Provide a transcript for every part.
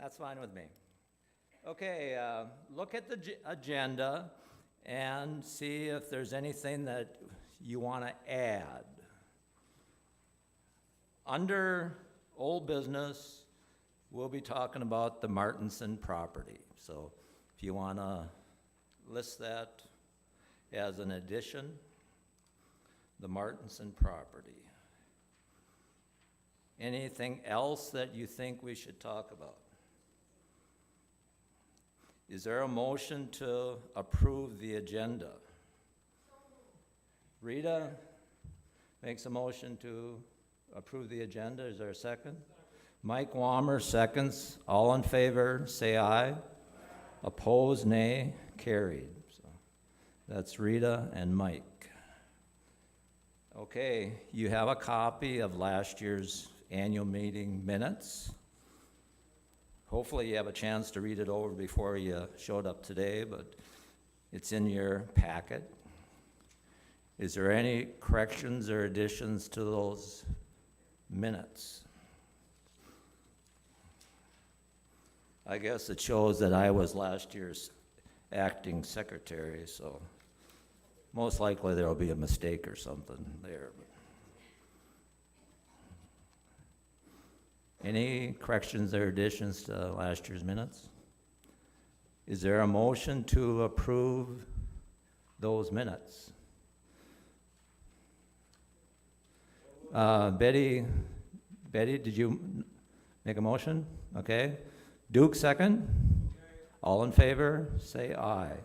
That's fine with me. Okay, look at the agenda and see if there's anything that you want to add. Under old business, we'll be talking about the Martinson property. So if you want to list that as an addition, the Martinson property. Anything else that you think we should talk about? Is there a motion to approve the agenda? Rita makes a motion to approve the agenda. Is there a second? Mike Wammer seconds. All in favor, say aye. Opposed, nay. Carried. So that's Rita and Mike. Okay, you have a copy of last year's annual meeting minutes. Hopefully you have a chance to read it over before you showed up today, but it's in your packet. Is there any corrections or additions to those minutes? I guess it shows that I was last year's acting secretary, so most likely there will be a mistake or something there. Any corrections or additions to last year's minutes? Is there a motion to approve those minutes? Betty, did you make a motion? Okay. Duke, second? All in favor, say aye.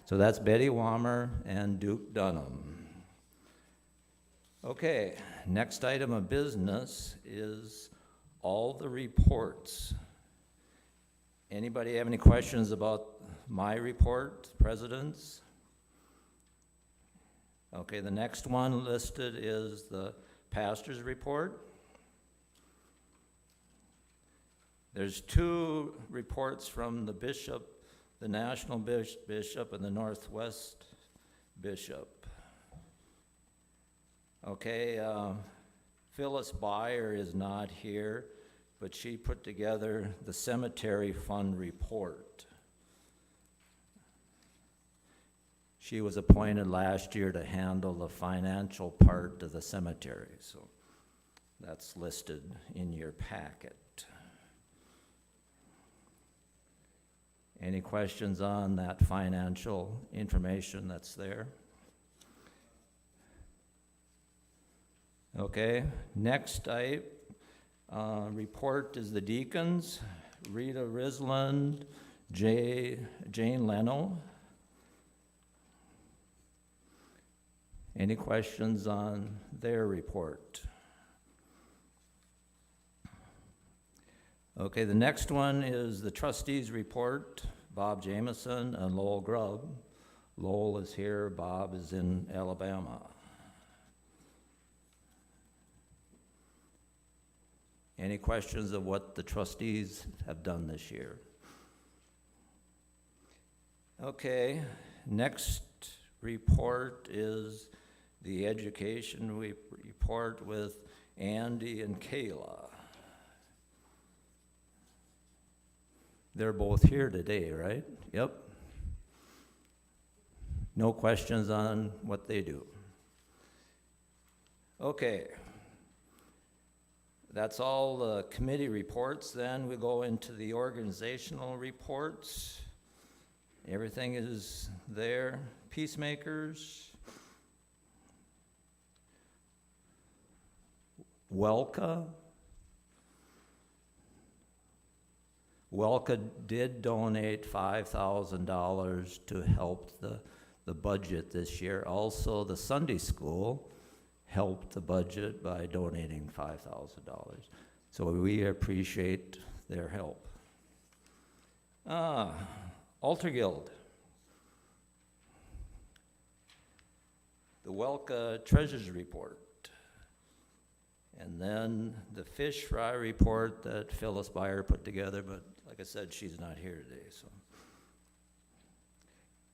So that's Betty Wammer and Duke Dunham. Okay, next item of business is all the reports. Anybody have any questions about my report, President's? Okay, the next one listed is the pastor's report. There's two reports from the bishop, the national bishop and the Northwest bishop. Okay, Phyllis Beyer is not here, but she put together the cemetery fund report. She was appointed last year to handle the financial part of the cemetery, so that's listed in your packet. Any questions on that financial information that's there? Okay, next report is the deacons, Rita Risland, Jane Leno. Any questions on their report? Okay, the next one is the trustees' report, Bob Jameson and Lowell Grubb. Lowell is here, Bob is in Alabama. Any questions of what the trustees have done this year? Okay, next report is the education report with Andy and Kayla. They're both here today, right? Yep. No questions on what they do. Okay. That's all the committee reports. Then we go into the organizational reports. Everything is there. Peacemakers. Welka did donate $5,000 to help the budget this year. Also, the Sunday school helped the budget by donating $5,000. So we appreciate their help. Altar Guild. The Welka Treasures Report. And then the fish fry report that Phyllis Beyer put together, but like I said, she's not here today. So,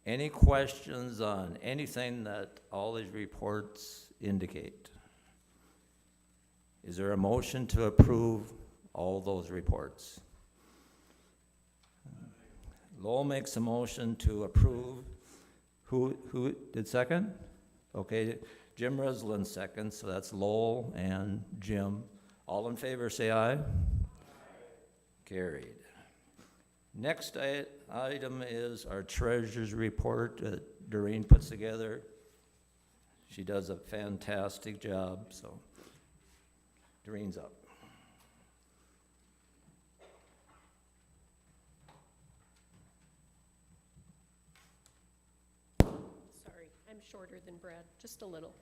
any questions on anything that all these reports indicate? Is there a motion to approve all those reports? Lowell makes a motion to approve. Who did second? Okay, Jim Reslin seconds, so that's Lowell and Jim. All in favor, say aye. Carried. Next item is our treasurer's report that Doreen puts together. She does a fantastic job, so Doreen's up. Sorry, I'm shorter than Brad, just a little.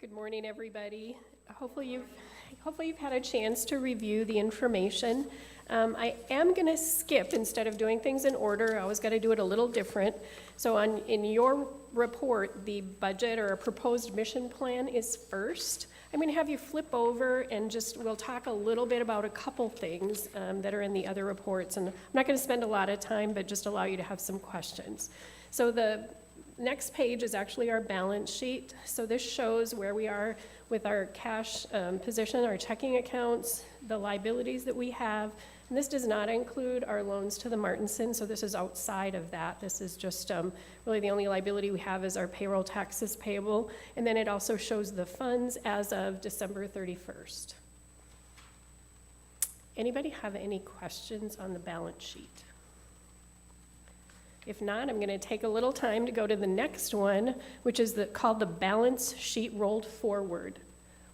Good morning, everybody. Hopefully you've had a chance to review the information. I am going to skip, instead of doing things in order, I always got to do it a little different. So in your report, the budget or a proposed mission plan is first. I'm going to have you flip over and we'll talk a little bit about a couple things that are in the other reports. And I'm not going to spend a lot of time, but just allow you to have some questions. So the next page is actually our balance sheet. So this shows where we are with our cash position, our checking accounts, the liabilities that we have. And this does not include our loans to the Martinson, so this is outside of that. This is just really the only liability we have is our payroll taxes payable. And then it also shows the funds as of December 31st. Anybody have any questions on the balance sheet? If not, I'm going to take a little time to go to the next one, which is called the balance sheet rolled forward.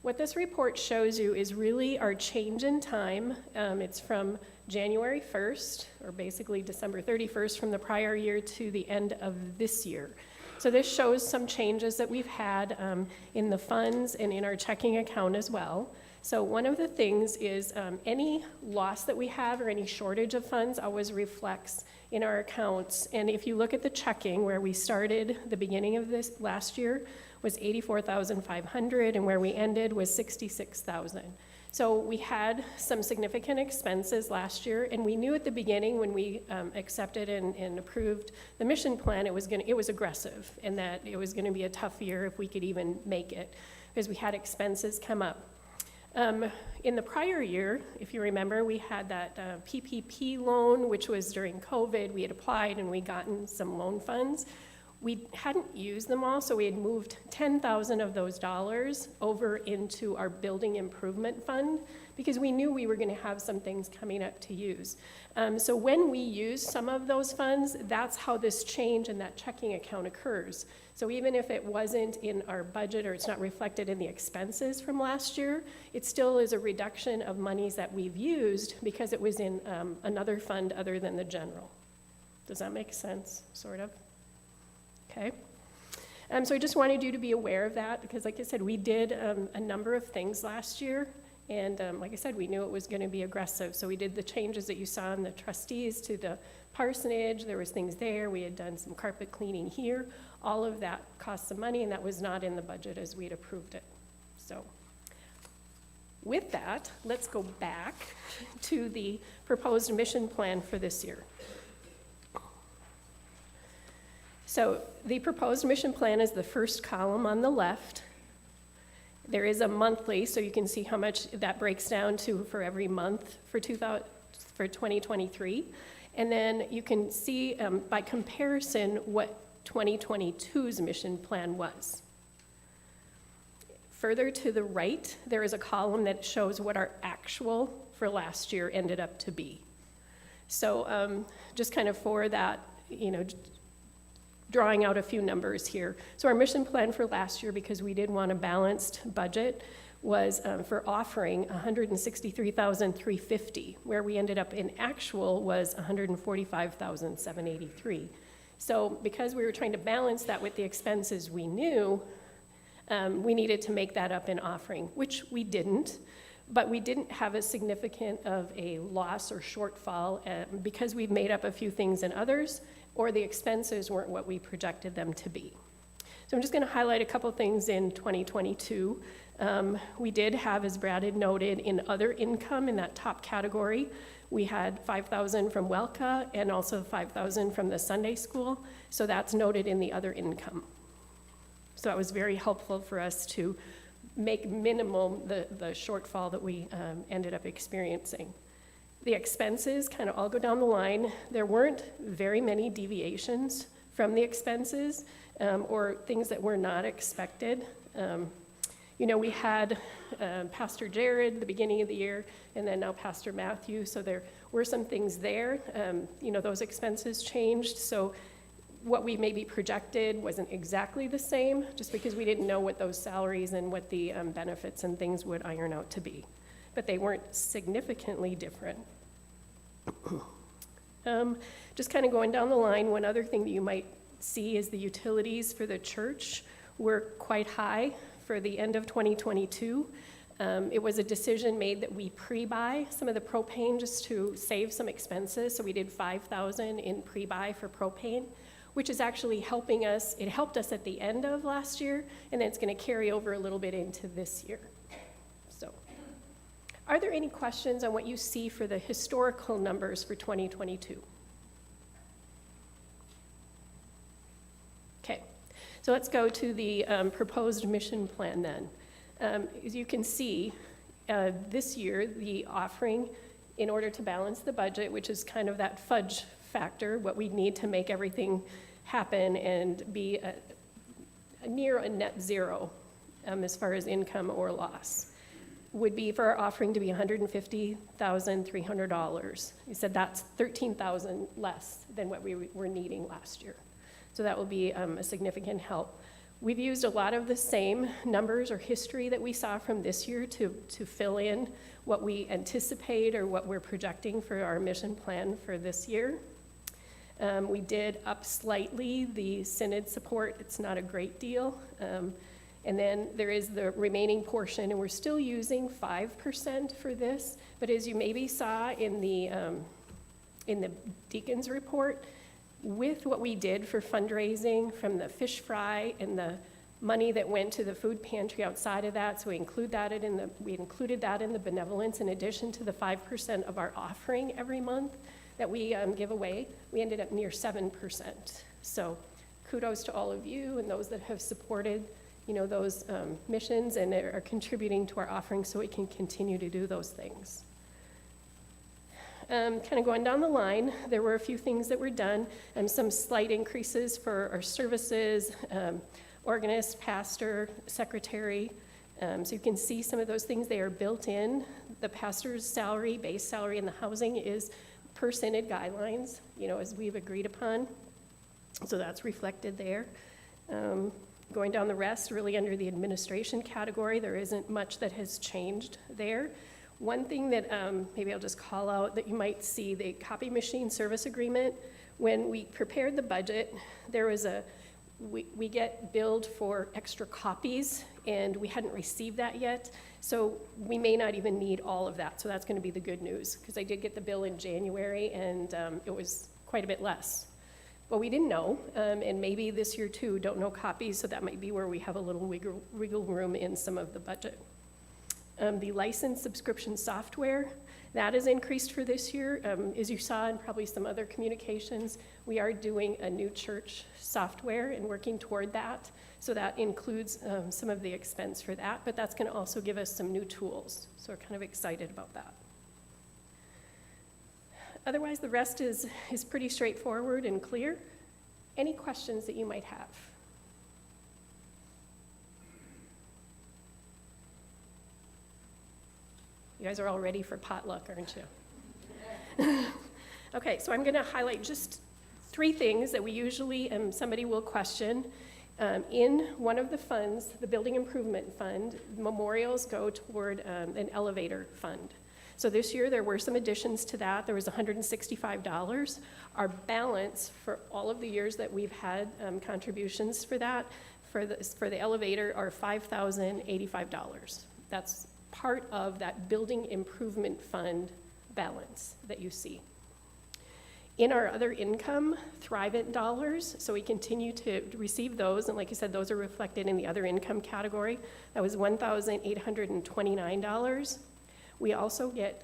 What this report shows you is really our change in time. It's from January 1st, or basically December 31st from the prior year to the end of this year. So this shows some changes that we've had in the funds and in our checking account as well. So one of the things is any loss that we have or any shortage of funds always reflects in our accounts. And if you look at the checking, where we started the beginning of this last year was $84,500, and where we ended was $66,000. So we had some significant expenses last year, and we knew at the beginning when we accepted and approved the mission plan, it was aggressive, and that it was going to be a tough year if we could even make it, because we had expenses come up. In the prior year, if you remember, we had that PPP loan, which was during COVID. We had applied and we gotten some loan funds. We hadn't used them all, so we had moved $10,000 of those dollars over into our building improvement fund because we knew we were going to have some things coming up to use. So when we use some of those funds, that's how this change in that checking account occurs. So even if it wasn't in our budget or it's not reflected in the expenses from last year, it still is a reduction of monies that we've used because it was in another fund other than the general. Does that make sense, sort of? Okay. So I just wanted you to be aware of that because, like I said, we did a number of things last year. And like I said, we knew it was going to be aggressive. So we did the changes that you saw in the trustees to the parsonage. There was things there. We had done some carpet cleaning here. All of that cost some money, and that was not in the budget as we'd approved it. So with that, let's go back to the proposed mission plan for this year. So the proposed mission plan is the first column on the left. There is a monthly, so you can see how much that breaks down to for every month for 2023. And then you can see by comparison what 2022's mission plan was. Further to the right, there is a column that shows what our actual for last year ended up to be. So just kind of for that, drawing out a few numbers here. So our mission plan for last year, because we did want a balanced budget, was for offering $163,350, where we ended up in actual was $145,783. So because we were trying to balance that with the expenses we knew, we needed to make that up in offering, which we didn't, but we didn't have as significant of a loss or shortfall because we've made up a few things in others, or the expenses weren't what we projected them to be. So I'm just going to highlight a couple things in 2022. We did have, as Brad had noted, in other income in that top category, we had $5,000 from WELCA and also $5,000 from the Sunday school. So that's noted in the other income. So that was very helpful for us to make minimum the shortfall that we ended up experiencing. The expenses kind of all go down the line. There weren't very many deviations from the expenses or things that were not expected. We had Pastor Jared the beginning of the year, and then now Pastor Matthew, so there were some things there. Those expenses changed, so what we maybe projected wasn't exactly the same, just because we didn't know what those salaries and what the benefits and things would iron out to be. But they weren't significantly different. Just kind of going down the line, one other thing that you might see is the utilities for the church were quite high for the end of 2022. It was a decision made that we pre-buy some of the propane just to save some expenses. So we did $5,000 in pre-buy for propane, which is actually helping us. It helped us at the end of last year, and then it's going to carry over a little bit into this year. So, are there any questions on what you see for the historical numbers for 2022? Okay, so let's go to the proposed mission plan then. As you can see, this year, the offering, in order to balance the budget, which is kind of that fudge factor, what we need to make everything happen and be near a net zero as far as income or loss, would be for our offering to be $150,300. You said that's $13,000 less than what we were needing last year. So that will be a significant help. We've used a lot of the same numbers or history that we saw from this year to fill in what we anticipate or what we're projecting for our mission plan for this year. We did up slightly the synod support. It's not a great deal. And then there is the remaining portion, and we're still using 5% for this. But as you maybe saw in the deacon's report, with what we did for fundraising from the fish fry and the money that went to the food pantry outside of that, so we included that in the benevolence in addition to the 5% of our offering every month that we give away. We ended up near 7%. So kudos to all of you and those that have supported those missions and are contributing to our offering so we can continue to do those things. Kind of going down the line, there were a few things that were done, some slight increases for our services, organist, pastor, secretary. So you can see some of those things, they are built in. The pastor's salary, base salary, and the housing is per synod guidelines, as we've agreed upon. So that's reflected there. Going down the rest, really under the administration category, there isn't much that has changed there. One thing that maybe I'll just call out that you might see, the copy machine service agreement. When we prepared the budget, there was we get billed for extra copies, and we hadn't received that yet. So we may not even need all of that. So that's going to be the good news, because I did get the bill in January, and it was quite a bit less. Well, we didn't know, and maybe this year too, don't know copies, so that might be where we have a little wiggle room in some of the budget. The licensed subscription software, that is increased for this year. As you saw in probably some other communications, we are doing a new church software and working toward that. So that includes some of the expense for that, but that's going to also give us some new tools. So we're kind of excited about that. Otherwise, the rest is pretty straightforward and clear. Any questions that you might have? You guys are all ready for potluck, aren't you? Okay, so I'm going to highlight just 3 things that we usually, somebody will question. In one of the funds, the Building Improvement Fund, memorials go toward an elevator fund. So this year there were some additions to that. There was $165. Our balance for all of the years that we've had contributions for that, for the elevator, are $5,085. That's part of that Building Improvement Fund balance that you see. In our other income, Thrivent dollars, so we continue to receive those, and like I said, those are reflected in the other income category. That was $1,829. We also get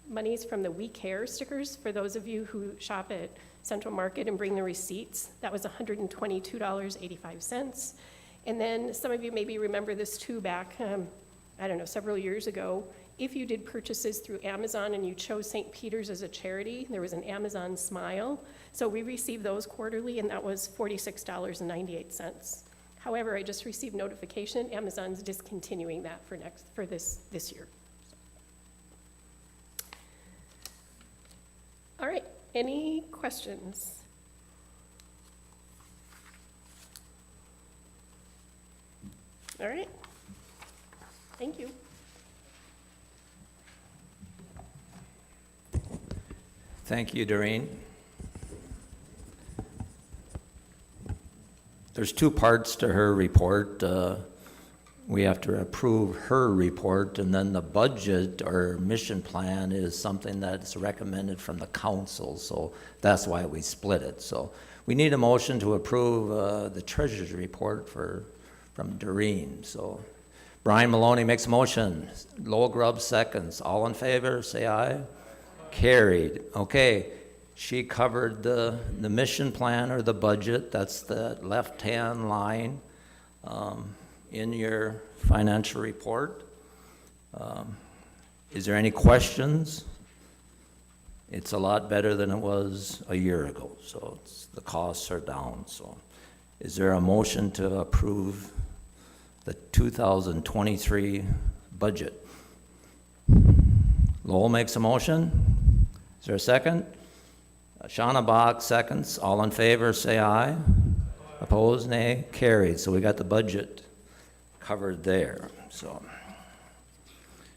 monies from the We Care stickers for those of you who shop at Central Market and bring the receipts. That was $122.85. And then some of you maybe remember this too back, several years ago, if you did purchases through Amazon and you chose St. Peter's as a charity, there was an Amazon Smile. So we received those quarterly, and that was $46.98. However, I just received notification, Amazon's discontinuing that for this year. All right, any questions? All right, thank you. Thank you, Doreen. There's two parts to her report. We have to approve her report, and then the budget or mission plan is something that's recommended from the council, so that's why we split it. So we need a motion to approve the treasurer's report from Doreen. So Brian Maloney makes a motion. Lowell Grubbs seconds. All in favor, say aye. Carried. Okay, she covered the mission plan or the budget. That's the left-hand line in your financial report. Is there any questions? It's a lot better than it was a year ago, so the costs are down. So is there a motion to approve the 2023 budget? Lowell makes a motion. Is there a second? Shauna Bach seconds. All in favor, say aye. Opposed, nay. Carried. So we got the budget covered there. So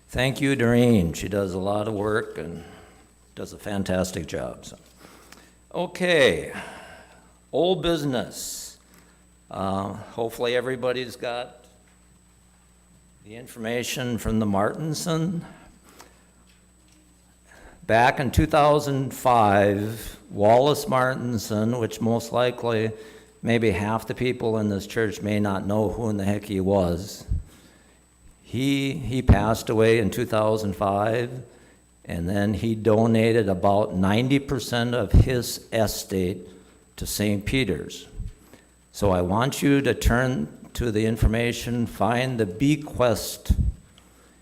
thank you, Doreen. She does a lot of work and does a fantastic job. So. Okay, old business. Hopefully everybody's got the information from the Martinson. Back in 2005, Wallace Martinson, which most likely maybe half the people in this church may not know who in the heck he was, he passed away in 2005, and then he donated about 90% of his estate to St. Peter's. So I want you to turn to the information, find the bequest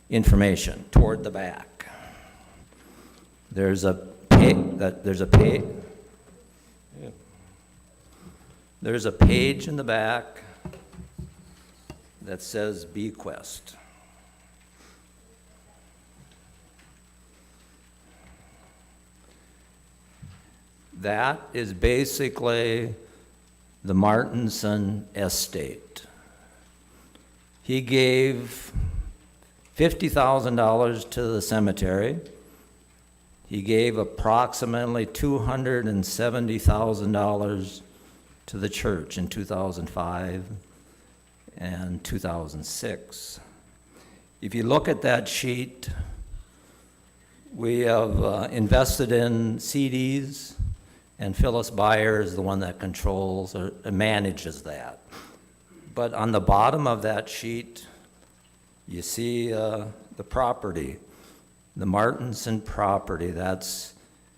information toward the back. There's a page in the back that says bequest. That is basically the Martinson estate. He gave $50,000 to the cemetery. He gave approximately $270,000 to the church in 2005 and 2006. If you look at that sheet, we have invested in CDs, and Phyllis Beyer is the one that controls or manages that. But on the bottom of that sheet, you see the property. The Martinson property, that's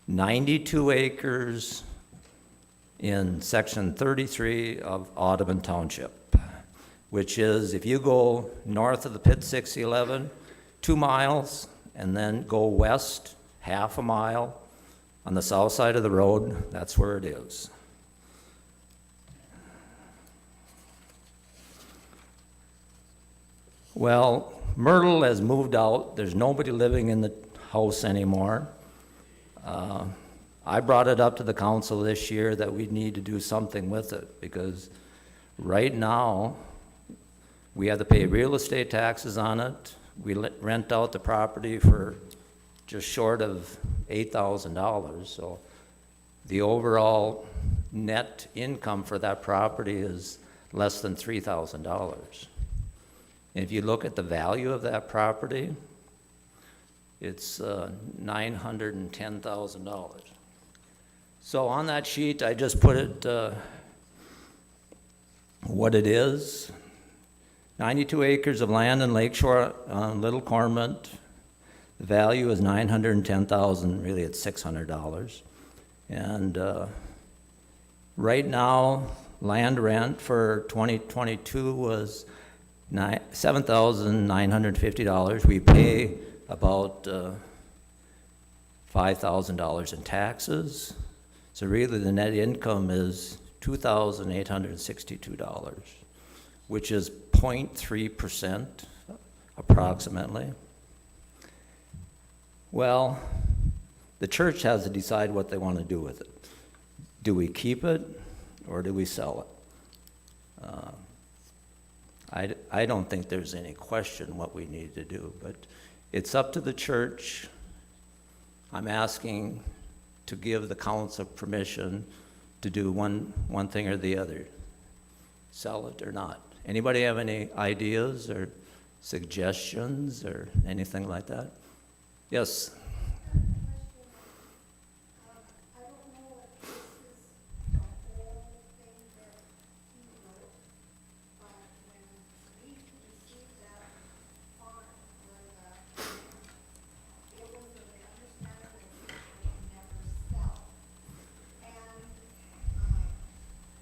92 acres in section 33 of Audubon Township, which is, if you go north of the Pit 611, 2 miles, and then go west half a mile on the south side of the road, that's where it is. Well, Myrtle has moved out. There's nobody living in the house anymore. I brought it up to the council this year that we need to do something with it, because right now we have to pay real estate taxes on it. We rent out the property for just short of $8,000. So the overall net income for that property is less than $3,000. If you look at the value of that property, it's $910,000. So on that sheet, I just put it what it is. 92 acres of land in Lakeshore, Little Cormorant. The value is $910,000. Really, it's $600. And right now, land rent for 2022 was $7,950. We pay about $5,000 in taxes. So really the net income is $2,862, which is 0.3% approximately. Well, the church has to decide what they want to do with it. Do we keep it or do we sell it? I don't think there's any question what we need to do, but it's up to the church. I'm asking to give the council permission to do one thing or the other, sell it or not. Anybody have any ideas or suggestions or anything like that? Yes. I don't know if this is the whole thing that he wrote, but when we received that farm where it was the understanding that we would never sell. And,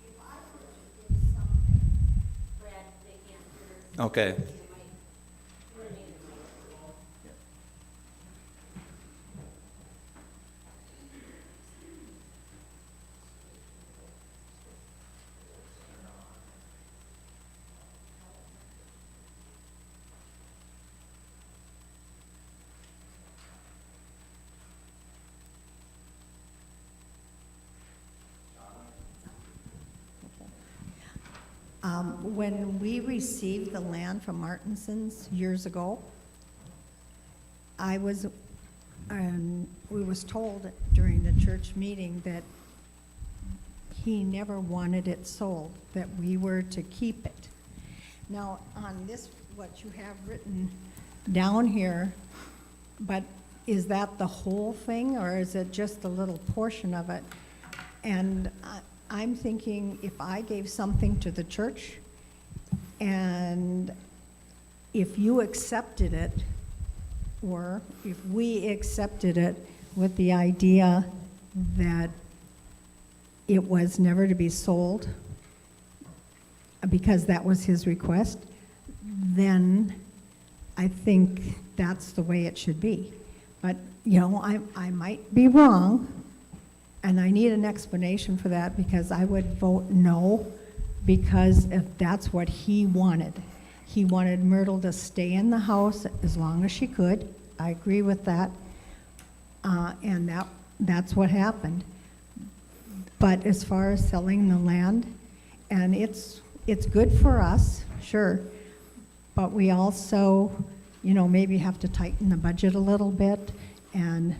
if I were to give something, Brad, they can't hear. Okay. When we received the land from Martinsons years ago, we was told during the church meeting that he never wanted it sold, that we were to keep it. Now, on this, what you have written down here, but is that the whole thing, or is it just a little portion of it? And I'm thinking if I gave something to the church, and if you accepted it, or if we accepted it with the idea that it was never to be sold, because that was his request, then I think that's the way it should be. But, you know, I might be wrong, and I need an explanation for that, because I would vote no, because if that's what he wanted. He wanted Myrtle to stay in the house as long as she could. I agree with that. And that's what happened. But as far as selling the land, and it's good for us, sure, but we also, you know, maybe have to tighten the budget a little bit, and,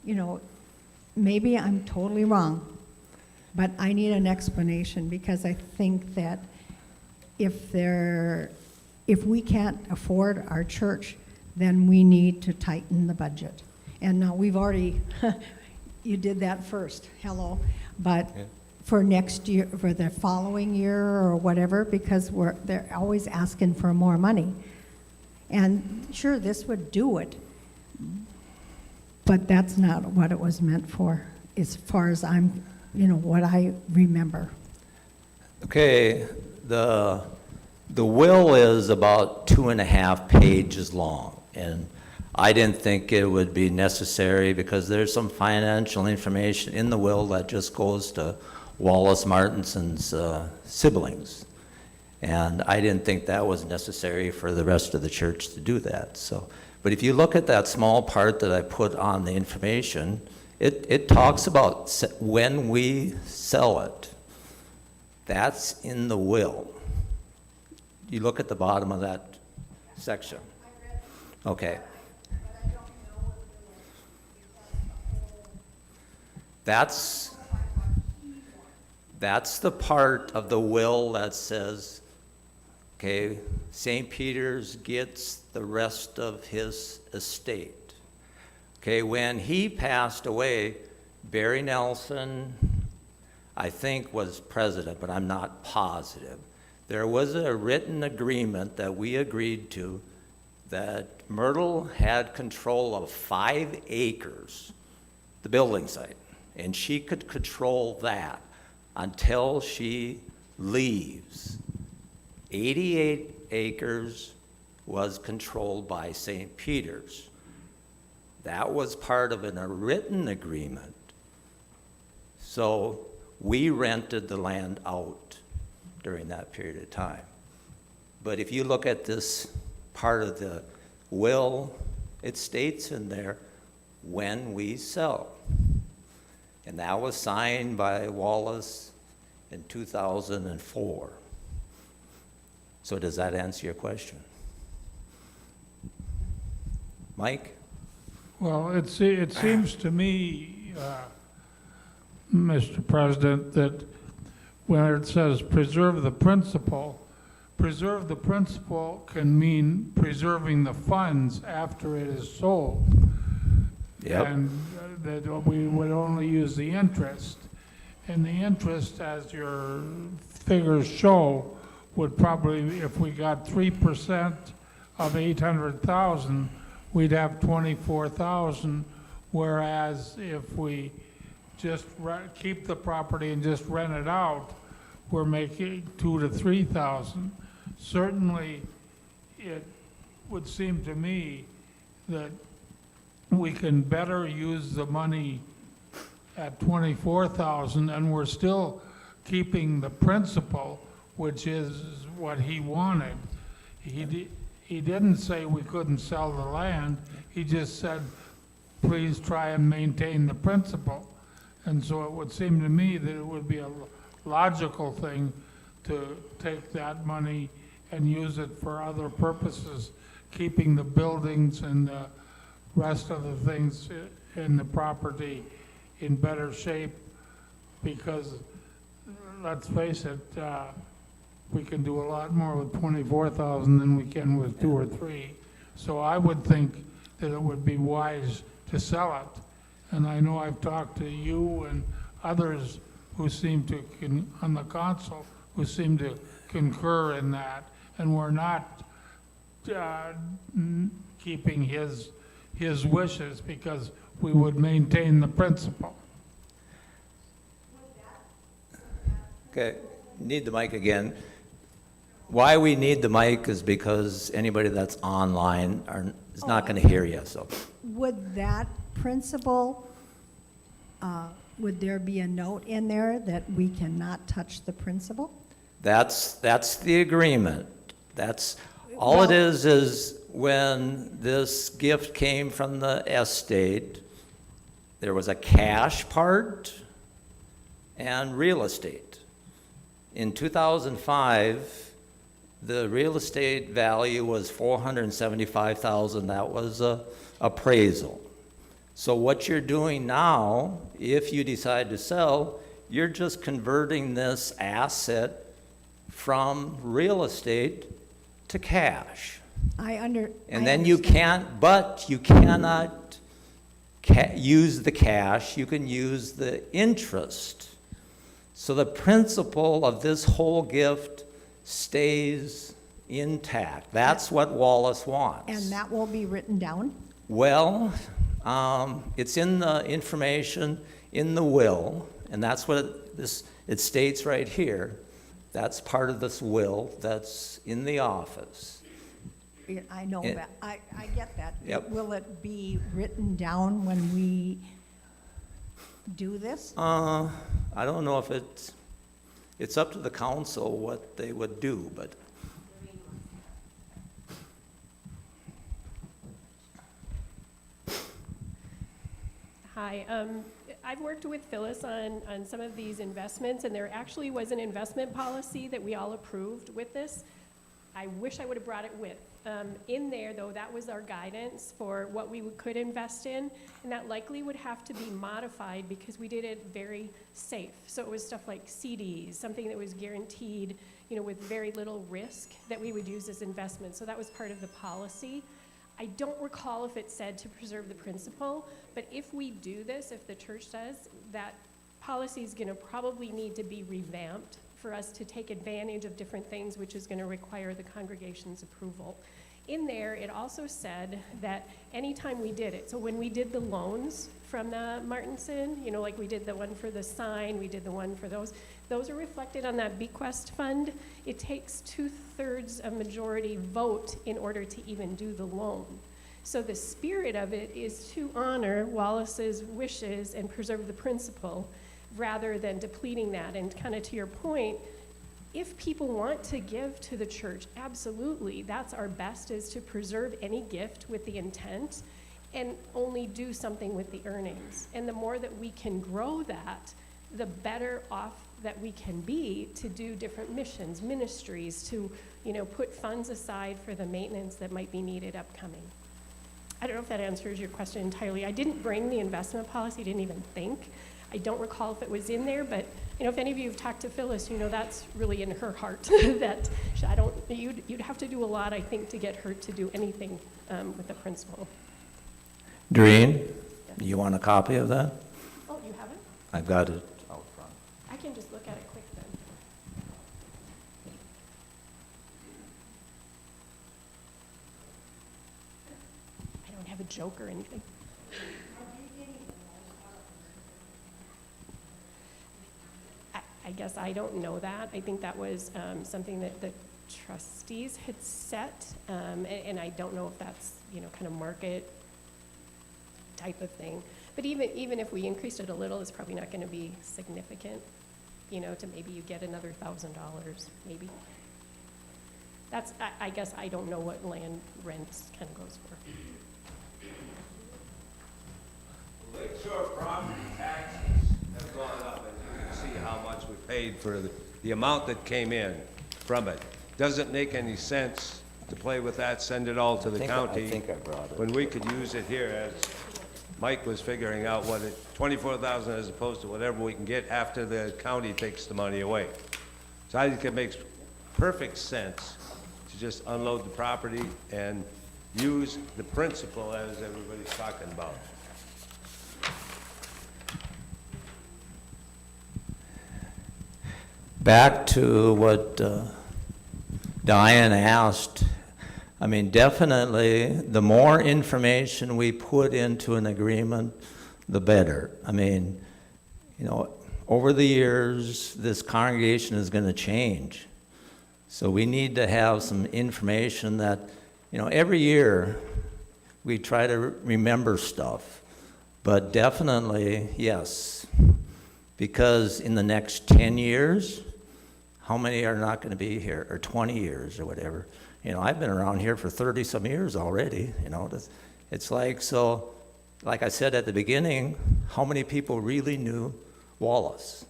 you know, maybe I'm totally wrong, but I need an explanation, because I think that if we can't afford our church, then we need to tighten the budget. And now we've already, you did that first, hello, but Yeah. for next year, for the following year or whatever, because they're always asking for more money. And sure, this would do it, but that's not what it was meant for, as far as I'm, you know, what I remember. Okay, the will is about 2.5 pages long, and I didn't think it would be necessary because there's some financial information in the will that just goes to Wallace Martinson's siblings. And I didn't think that was necessary for the rest of the church to do that. So, but if you look at that small part that I put on the information, it talks about when we sell it. That's in the will. You look at the bottom of that section. Okay. That's the part of the will that says, okay, St. Peter's gets the rest of his estate. Okay, when he passed away, Barry Nelson, I think, was president, but I'm not positive. There was a written agreement that we agreed to that Myrtle had control of 5 acres, the building site, and she could control that until she leaves. 88 acres was controlled by St. Peter's. That was part of a written agreement. So we rented the land out during that period of time. But if you look at this part of the will, it states in there, when we sell. And that was signed by Wallace in 2004. So does that answer your question? Mike? Well, it seems to me, Mr. President, that when it says preserve the principle can mean preserving the funds after it is sold. Yep. And that we would only use the interest. And the interest, as your figures show, would probably, if we got 3% of 800,000, we'd have 24,000, whereas if we just keep the property and just rent it out, we're making 2,000 to 3,000. Certainly, it would seem to me that we can better use the money at 24,000, and we're still keeping the principal, which is what he wanted. He didn't say we couldn't sell the land. He just said, please try and maintain the principal. And so it would seem to me that it would be a logical thing to take that money and use it for other purposes, keeping the buildings and the rest of the things in the property in better shape, because let's face it, we can do a lot more with 24,000 than we can with 2 or 3. So I would think that it would be wise to sell it. And I know I've talked to you and others who seem to, on the council, who seem to concur in that. And we're not keeping his wishes because we would maintain the principle. Okay, need the mic again. Why we need the mic is because anybody that's online is not going to hear you, so. Would that principle, would there be a note in there that we cannot touch the principal? That's the agreement. That's, all it is when this gift came from the estate, there was a cash part and real estate. In 2005, the real estate value was $475,000. That was a appraisal. So what you're doing now, if you decide to sell, you're just converting this asset from real estate to cash. And then you can't, but you cannot use the cash, you can use the interest. So the principle of this whole gift stays intact. That's what Wallace wants. And that will be written down? Well, it's in the information in the will, and that's what it states right here. That's part of this will that's in the office. I know that. I get that. Yep. Will it be written down when we do this? I don't know if it's up to the council what they would do, but. Hi, I've worked with Phyllis on some of these investments, and there actually was an investment policy that we all approved with this. I wish I would have brought it with. In there, though, that was our guidance for what we could invest in, and that likely would have to be modified because we did it very safe. So it was stuff like CDs, something that was guaranteed, with very little risk that we would use as investment. So that was part of the policy. I don't recall if it said to preserve the principle, but if we do this, if the church does, that policy is going to probably need to be revamped for us to take advantage of different things, which is going to require the congregation's approval. in there, it also said that anytime we did it, so when we did the loans from the Martinson, like we did the one for the sign, we did the one for those are reflected on that bequest fund. It takes 2/3 of majority vote in order to even do the loan. So the spirit of it is to honor Wallace's wishes and preserve the principle rather than depleting that. And kind of to your point, if people want to give to the church, absolutely, that's our best, is to preserve any gift with the intent and only do something with the earnings. And the more that we can grow that, the better off that we can be to do different missions, ministries, to put funds aside for the maintenance that might be needed upcoming. I don't know if that answers your question entirely. I didn't bring the investment policy, didn't even think. I don't recall if it was in there, but if any of you have talked to Phyllis, that's really in her heart. That you'd have to do a lot, I think, to get her to do anything with the principal. Doreen, you want a copy of that? Oh, you have it? I've got it out front. I can just look at it quick then. I don't have a joke or anything. I guess I don't know that. I think that was something that the trustees had set, and I don't know if that's, kind of market type of thing. But even if we increased it a little, it's probably not going to be significant, to maybe you get another $1,000, maybe. That's, I guess I don't know what land rents kind of goes for. Lakeshore property taxes have gone up, and you can see how much we paid for the amount that came in from it. Doesn't make any sense to play with that, send it all to the county. I think I brought it. When we could use it here, as Mike was figuring out, 24,000 as opposed to whatever we can get after the county takes the money away. So I think it makes perfect sense to just unload the property and use the principle as everybody's talking about. Back to what Diane asked, I mean, definitely, the more information we put into an agreement, the better. I mean, over the years, this congregation is going to change. So we need to have some information that, every year we try to remember stuff. But definitely, yes, because in the next 10 years, how many are not going to be here, or 20 years or whatever? I've been around here for 30-some years already, It's like, so, like I said at the beginning, how many people really knew Wallace?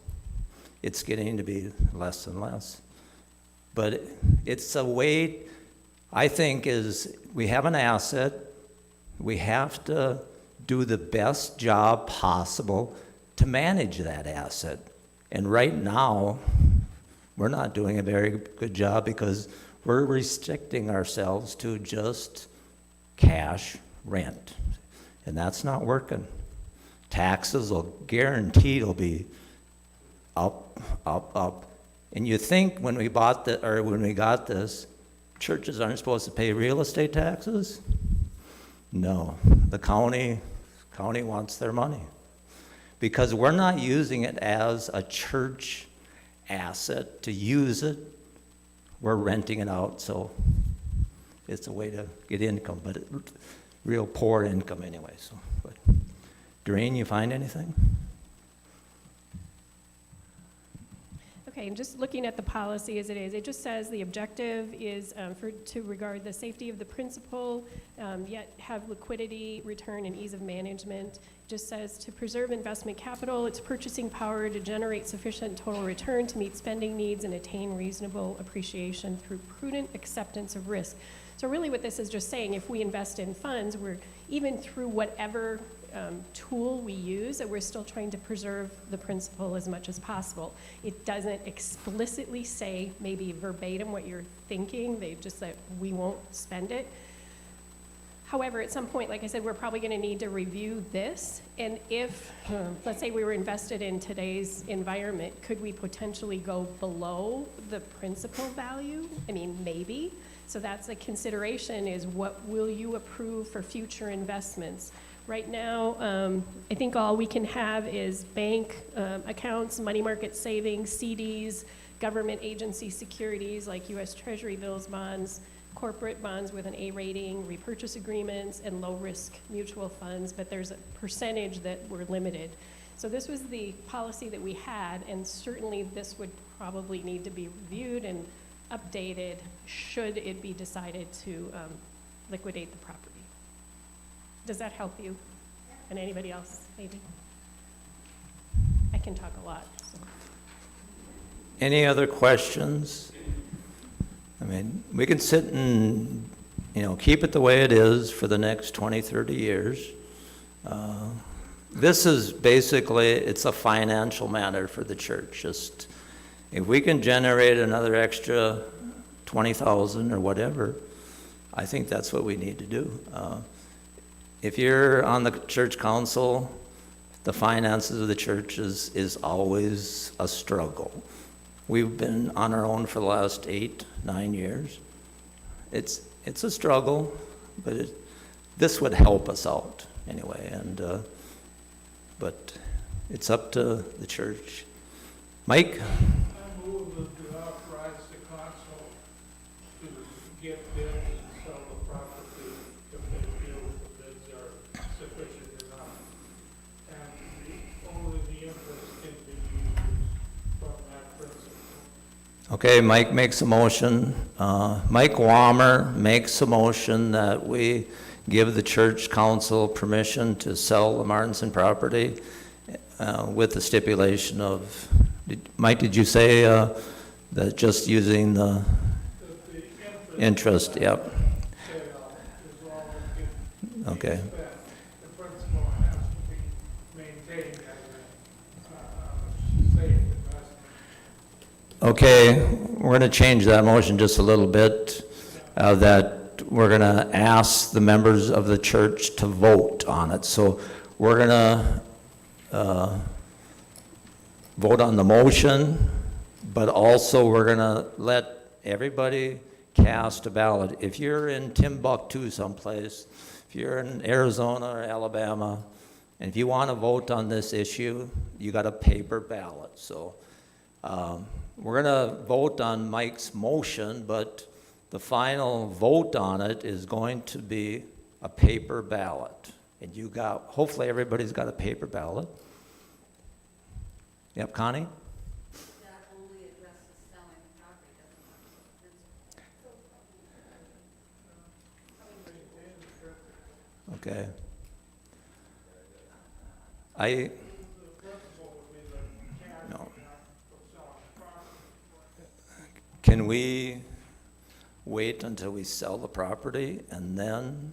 It's getting to be less and less. But it's a way, I think, is we have an asset. We have to do the best job possible to manage that asset. And right now, we're not doing a very good job because we're restricting ourselves to just cash rent. And that's not working. Taxes will guaranteed will be up, up, up. And you think when we bought when we got this, churches aren't supposed to pay real estate taxes? No, the county wants their money. Because we're not using it as a church asset to use it. We're renting it out, so it's a way to get income, but real poor income anyway. So, but Doreen, you find anything? Okay, and just looking at the policy as it is, it just says the objective is to regard the safety of the principal, yet have liquidity, return, and ease of management. It just says to preserve investment capital, its purchasing power to generate sufficient total return to meet spending needs and attain reasonable appreciation through prudent acceptance of risk. So really what this is just saying, if we invest in funds, we're even through whatever tool we use, that we're still trying to preserve the principle as much as possible. It doesn't explicitly say maybe verbatim what you're thinking, they just say we won't spend it. However, at some point, like I said, we're probably gonna need to review this, and if, let's say we were invested in today's environment, could we potentially go below the principal value? I mean, maybe. So that's a consideration, is what will you approve for future investments? Right now, I think all we can have is bank accounts, money market savings, CDs, government agency securities like US Treasury bills, bonds, corporate bonds with an A rating, repurchase agreements, and low-risk mutual funds, but there's a percentage that we're limited. So this was the policy that we had, and certainly this would probably need to be reviewed and updated should it be decided to liquidate the property. Does that help you? And anybody else, maybe? I can talk a lot, so. Any other questions? I mean, we can sit and, keep it the way it is for the next 20, 30 years. This is basically, it's a financial matter for the church. Just, if we can generate another extra 20,000 or whatever, I think that's what we need to do. If you're on the church council, the finances of the church is always a struggle. We've been on our own for the last 8, 9 years. It's a struggle, but this would help us out anyway. But it's up to the church. Mike? I move that we authorize the council to get bids and sell the property if they feel the bids are sufficient enough. And only the interest can be used from that principle. Okay, Mike makes a motion. Mike Wammer makes a motion that we give the church council permission to sell the Martinson property with the stipulation of, Mike, did you say that just using the interest? Yep. Okay. The principle has to be maintained as a safe investment. Okay, we're going to change that motion just a little bit, that we're going to ask the members of the church to vote on it. So we're going to vote on the motion, but also we're going to let everybody cast a ballot. If you're in Timbuktu someplace, if you're in Arizona or Alabama, and if you want to vote on this issue, you got a paper ballot. So we're going to vote on Mike's motion, but the final vote on it is going to be a paper ballot. And hopefully everybody's got a paper ballot. Yep, Connie? That only addresses selling the property, doesn't Okay. No. Can we wait until we sell the property and then?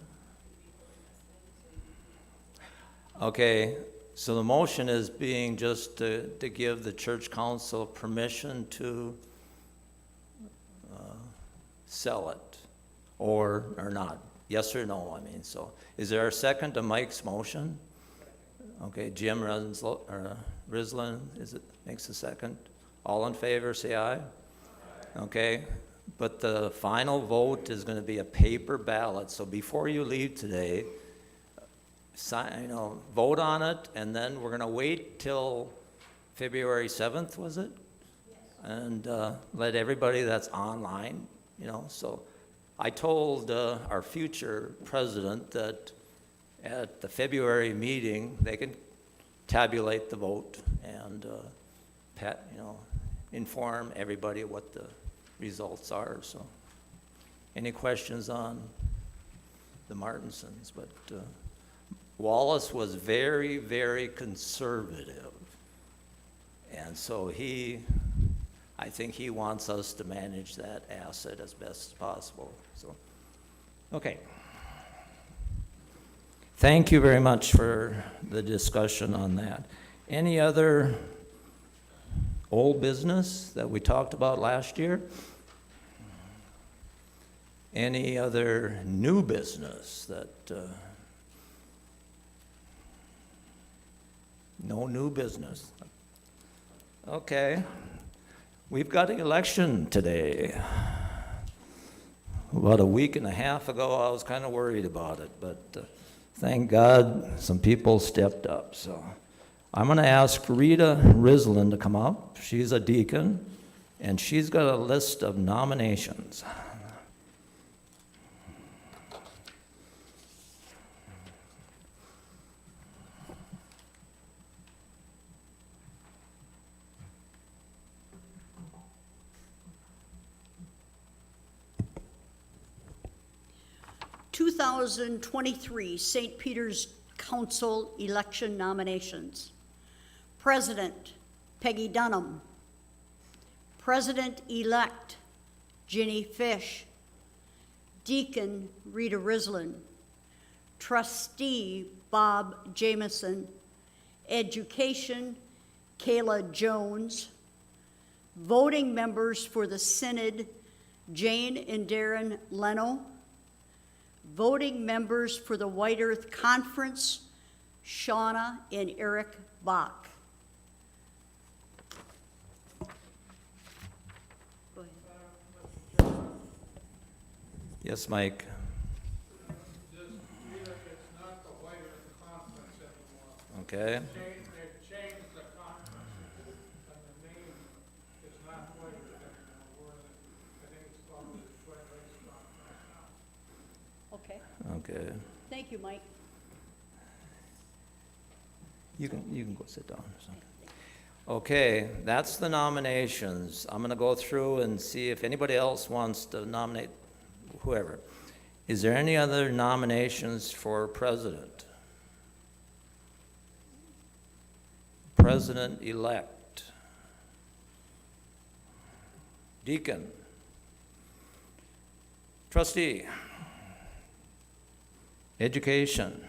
Okay, so the motion is being just to give the church council permission to sell it, or not, yes or no, I mean, so. Is there a second to Mike's motion? Okay, Jim Rislin, makes a second. All in favor, say aye. Okay, but the final vote is going to be a paper ballot, so before you leave today, vote on it, and then we're going to wait till February 7th, was it? Yes. And let everybody that's online, so I told our future president that at the February meeting, they can tabulate the vote and, inform everybody what the results are, so. Any questions on the Martinsons? But Wallace was very, very conservative. And so I think he wants us to manage that asset as best as possible, so. Okay. Thank you very much for the discussion on that. Any other old business that we talked about last year? Any other new business that, no new business? Okay. We've got an election today. About a week and a half ago, I was kind of worried about it, but thank God some people stepped up. So I'm going to ask Rita Rislin to come up. She's a deacon, and she's got a list of nominations. 2023 St. Peter's Council election nominations. President, Peggy Dunham. President-elect, Ginny Fish. Deacon, Rita Rislin. Trustee, Bob Jamison. Education, Kayla Jones. Voting members for the Synod, Jane and Darren Leno. Voting members for the White Earth Conference, Shauna and Eric Bach. Go ahead. Yes, Mike? It's not the White Earth Conference anymore. Okay. They've changed the conference, and the name is not White Earth anymore. I think it's called the White Earth Conference now. Okay, Okay. thank you, Mike. You can go sit down. Okay, that's the nominations. I'm going to go through and see if anybody else wants to nominate whoever. Is there any other nominations for president? President-elect. Deacon. Trustee. Education.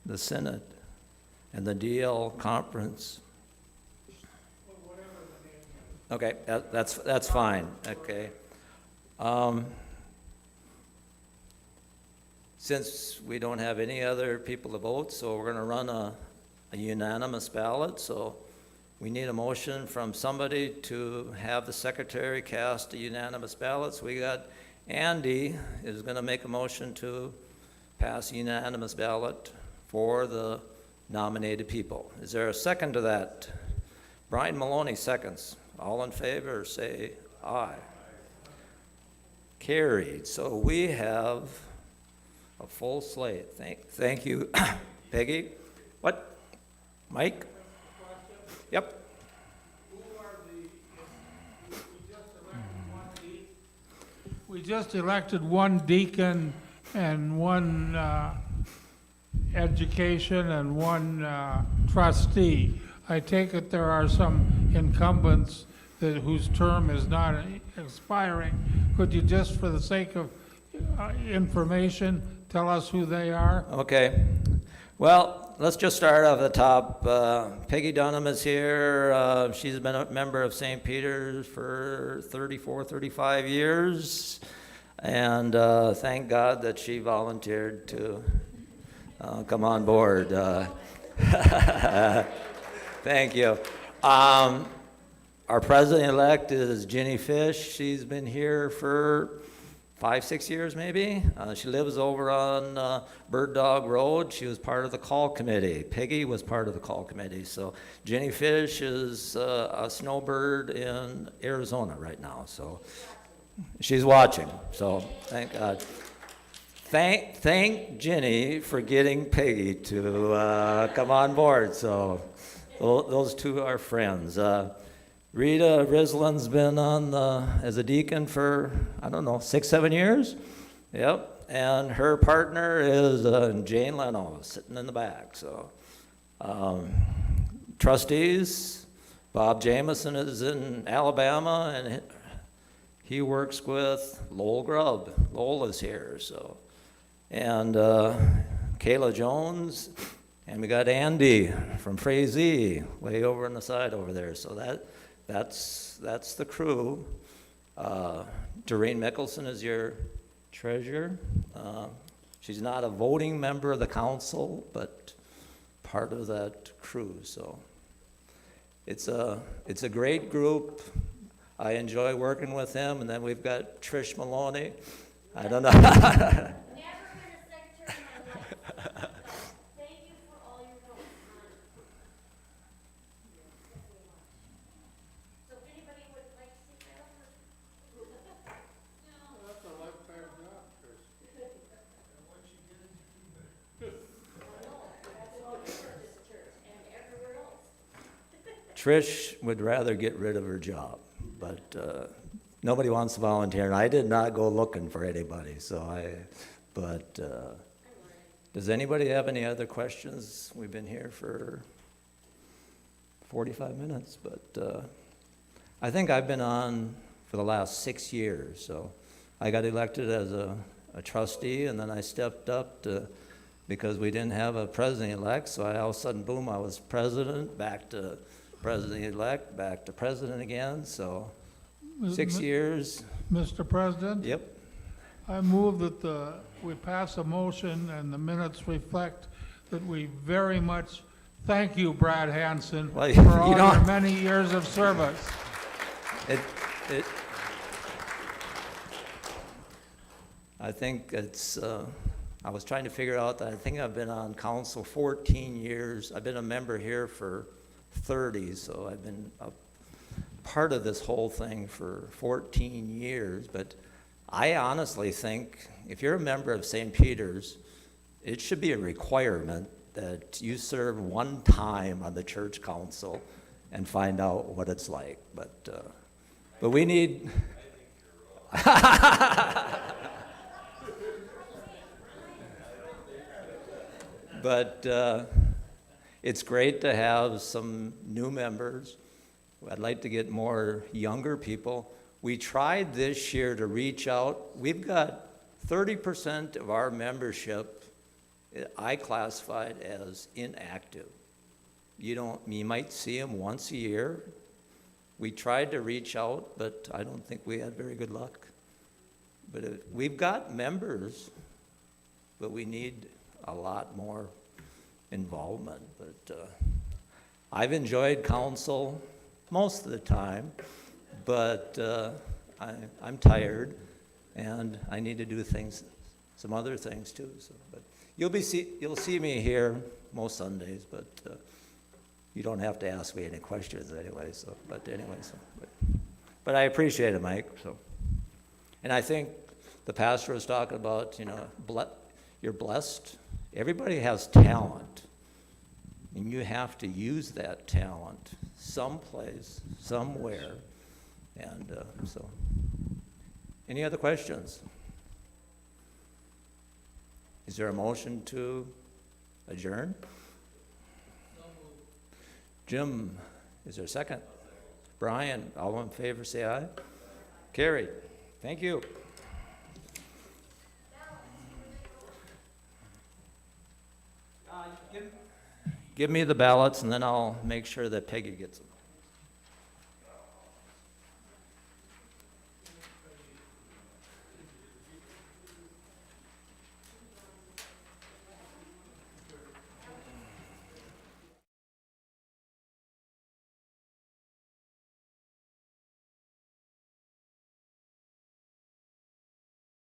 The Synod and the DL conference. Okay, that's fine, okay. Since we don't have any other people to vote, so we're gonna run a unanimous ballot, so we need a motion from somebody to have the secretary cast a unanimous ballot. So we got Andy is gonna make a motion to pass a unanimous ballot for the nominated people. Is there a second to that? Brian Maloney seconds. All in favor, say aye. Carried. So we have a full slate. Thank you, Peggy. What? Mike? Yep. We just elected one deacon and one education and one trustee. I take it there are some incumbents whose term is not expiring. Could you just, for the sake of information, tell us who they are? Okay. Well, let's just start off the top. Peggy Dunham is here. She's been a member of St. Peter's for 34, 35 years. And thank God that she volunteered to come on board. Thank you. Our president-elect is Ginny Fish. She's been here for 5, 6 years maybe. She lives over on Bird Dog Road. She was part of the call committee. Peggy was part of the call committee. So Ginny Fish is a snowbird in Arizona right now. So she's watching. So thank God. Thank Ginny for getting Peggy to come on board. So those two are friends. Rita Rislin's been on as a deacon for, I don't know, 6, 7 years. Yep. And her partner is Jane Leno, sitting in the back. So trustees, Bob Jamison is in Alabama, and he works with Lowell Grubb. Lowell is here. So, and Kayla Jones, and we got Andy from Frazee way over on the side over there. So that's the crew. Doreen Mickelson is your treasurer. She's not a voting member of the council, but part of that crew, so. It's a great group. I enjoy working with them, and then we've got Trish Maloney. I don't know. Never been a secretary in my life. Thank you for all your help. So if anybody would like to see that over. That's a lifetime job, Chris. Trish would rather get rid of her job, but nobody wants to volunteer. And I did not go looking for anybody, does anybody have any other questions? We've been here for 45 minutes, but I think I've been on for the last 6 years. So I got elected as a trustee, and then I stepped up because we didn't have a president-elect, so all of a sudden, boom, I was president, back to president-elect, back to president again, so 6 years. Mr. President? Yep. I move that we pass a motion and the minutes reflect that we very much thank you, Brad Hanson, Well, for you all don't- your many years of service. I think it's, I was trying to figure out that I think I've been on council 14 years. I've been a member here for 30, so I've been a part of this whole thing for 14 years. But I honestly think if you're a member of St. Peter's, it should be a requirement that you serve one time on the church council and find out what it's like. But we need. But it's great to have some new members. I'd like to get more younger people. We tried this year to reach out. We've got 30% of our membership I classified as inactive. You might see them once a year. We tried to reach out, but I don't think we had very good luck. But we've got members, but we need a lot more involvement. But I've enjoyed council most of the time, but I'm tired, and I need to do some other things too. So, but you'll see me here most Sundays, but you don't have to ask me any questions anyway. So, but I appreciate it, Mike. So, and I think the pastor was talking about, you're blessed. Everybody has talent, and you have to use that talent someplace, somewhere. And so, any other questions? Is there a motion to adjourn? Jim, is there a second? Brian, all in favor, say aye. Carried. Thank you. Give me the ballots, and then I'll make sure that Peggy gets them.